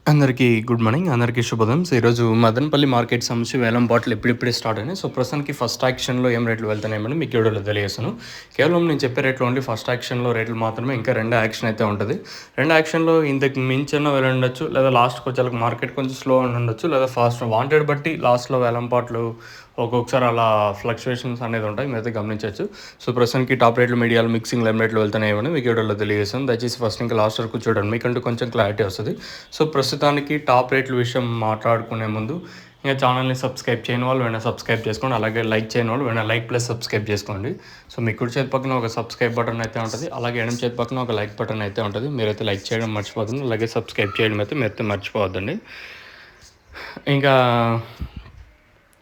అందరికీ good morning. అందరికీ శుభోదయం. సో, ఈరోజు మదనపల్లి మార్కెట్ సంబంధించి వేలం పాటలు ఇప్పుడిప్పుడే స్టార్ట్ అయినాయి. సో, ప్రస్తుతానికి ఫస్ట్ యాక్షన్‌లో ఏం రేట్లు వెళ్తున్నాయని మీకు ఈ వీడియోలో తెలియజేస్తాను. కేవలం నేను చెప్పే రేట్లు ఓన్లీ ఫస్ట్ యాక్షన్‌లో రేట్లు మాత్రమే. ఇంకా రెండో యాక్షన్ అయితే ఉంటది. రెండో యాక్షన్‌లో ఇంతకు మించన్నా వెళ్ళుండొచ్చు. లేదా లాస్ట్‌కి వచ్చేసరికి మార్కెట్ కొంచెం స్లో అని ఉండొచ్చు. లేదా ఫాస్ట్ వాంటెడ్ బట్టి లాస్ట్‌లో వేలం పాటలు ఒక్కొక్కసారి అలా ఫ్లక్చుయేషన్స్ అనేది ఉంటాయి. మీరైతే గమనించొచ్చు. సో, ప్రస్తుతానికి టాప్ రేట్లు, మీడియాలు, మిక్సింగ్ లెమ్ రేట్లు వెళ్తున్నాయని మీకు ఈ వీడియోలో తెలియజేస్తాను. దయచేసి ఫస్ట్ ఇంకా లాస్ట్ వరకు చూడండి. మీకంటూ కొంచెం క్లారిటీ వస్తది. సో, ప్రస్తుతానికి టాప్ రేట్ల విషయం మాట్లాడుకునే ముందు ఇంకా ఛానల్ని సబ్స్క్రైబ్ చేయని వాళ్ళు వెంటనే సబ్స్క్రైబ్ చేసుకోండి. అలాగే లైక్ చేయని వాళ్ళు వెంటనే లైక్ ప్లస్ సబ్స్క్రైబ్ చేసుకోండి. సో, మీ కుడి చేతి పక్కన ఒక సబ్స్క్రైబ్ బటన్ అయితే ఉంటుంది. అలాగే ఎడమ చేతి పక్కన ఒక లైక్ బటన్ అయితే ఉంటుంది. మీరైతే లైక్ చేయడం మర్చిపోతుంది. అలాగే సబ్స్క్రైబ్ చేయడం అయితే మీరైతే మర్చిపోవద్దండి. ఇంకా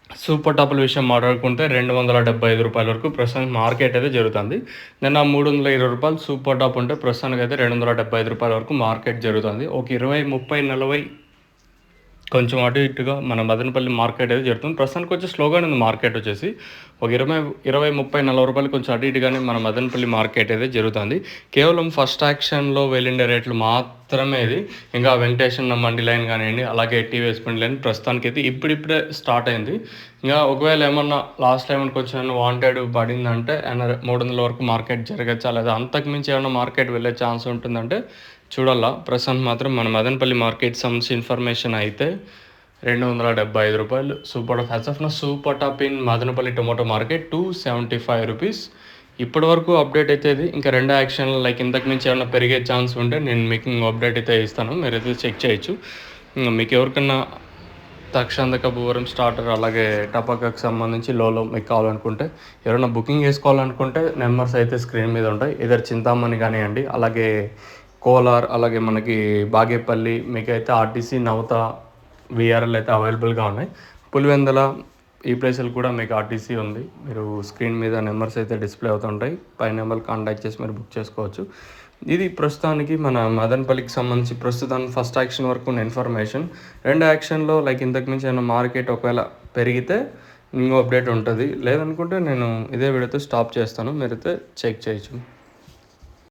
సూపర్ టాపుల విషయం మాట్లాడుకుంటే ₹275 వరకు ప్రస్తుతానికి మార్కెట్ అయితే జరుగుతుంది. నిన్న ₹320 సూపర్ టాప్ ఉంటే ప్రస్తుతానికి అయితే ₹275 వరకు మార్కెట్ జరుగుతుంది. ఒక 20, 30, 40 కొంచెం అటు ఇటుగా మన మదనపల్లి మార్కెట్ అయితే జరుగుతుంది. ప్రస్తుతానికి కొంచెం స్లోగానే ఉంది మార్కెట్ వచ్చేసి. ఒక 20, 20, 30, ₹40 కొంచెం అటు ఇటుగానే మన మదనపల్లి మార్కెట్ అయితే జరుగుతుంది. కేవలం ఫస్ట్ యాక్షన్‌లో వెళ్ళిండే రేట్లు మాత్రమే ఇది. ఇంకా వెంకటేశ్వర మండి లైన్ కానివ్వండి, అలాగే టీవీఎస్ మండి లైన్ ప్రస్తుతానికైతే ఇప్పుడిప్పుడే స్టార్ట్ అయింది. ఇంకా ఒకవేళ ఏమన్నా లాస్ట్ టైం కొంచెం వాంటెడ్ పడిందంటే 300 వరకు మార్కెట్ జరగచ్చా, లేదా అంతకు మించి ఏమన్నా మార్కెట్ వెళ్ళే ఛాన్స్ ఉంటుందంటే చూడాలా. ప్రస్తుతానికి మాత్రం మన మదనపల్లి మార్కెట్ సంబంధించి ఇన్ఫర్మేషన్ అయితే ₹275 super top as of now super top in Madanapalle tomato market ₹275. ఇప్పటి వరకు అప్డేట్ అయితే ఇది. ఇంకా రెండో యాక్షన్ లైక్ ఇంతకు మించి ఏమైనా పెరిగే ఛాన్స్ ఉంటే నేను మీకు అప్డేట్ అయితే ఇస్తాను. మీరైతే చెక్ చేయొచ్చు. మీకు ఎవరికన్నా తక్షణక భూవరం స్టార్టర్ అలాగే టపాకాకు సంబంధించి లోలో మీకు కావాలనుకుంటే ఎవరైనా బుకింగ్ చేసుకోవాలనుకుంటే నెంబర్స్ అయితే స్క్రీన్ మీద ఉంటాయి. ఇద్దరు చింతామణి కానివ్వండి, అలాగే కోలార్, అలాగే మనకి బాగేపల్లి, మీకైతే ఆర్టీసీ, నవత, విఆర్ఎల్ అయితే అవైలబుల్గా ఉన్నాయి. పులివెందల ఈ ప్లేసులు కూడా మీకు ఆర్టీసీ ఉంది. మీరు స్క్రీన్ మీద నెంబర్స్ అయితే డిస్ప్లే అవుతుంటాయి. పై నెంబర్ కాంటాక్ట్ చేసి మీరు బుక్ చేసుకోవచ్చు. ఇది ప్రస్తుతానికి మన మదనపల్లికి సంబంధించి ప్రస్తుతానికి ఫస్ట్ యాక్షన్ వరకు ఉన్న ఇన్ఫర్మేషన్. రెండో యాక్షన్లో లైక్ ఇంతకు మించి ఏమైనా మార్కెట్ ఒకవేళ పెరిగితే ఇంకో అప్డేట్ ఉంటుంది. లేదనుకుంటే నేను ఇదే వీడియోతో స్టాప్ చేస్తాను. మీరైతే చెక్ చేయొచ్చు.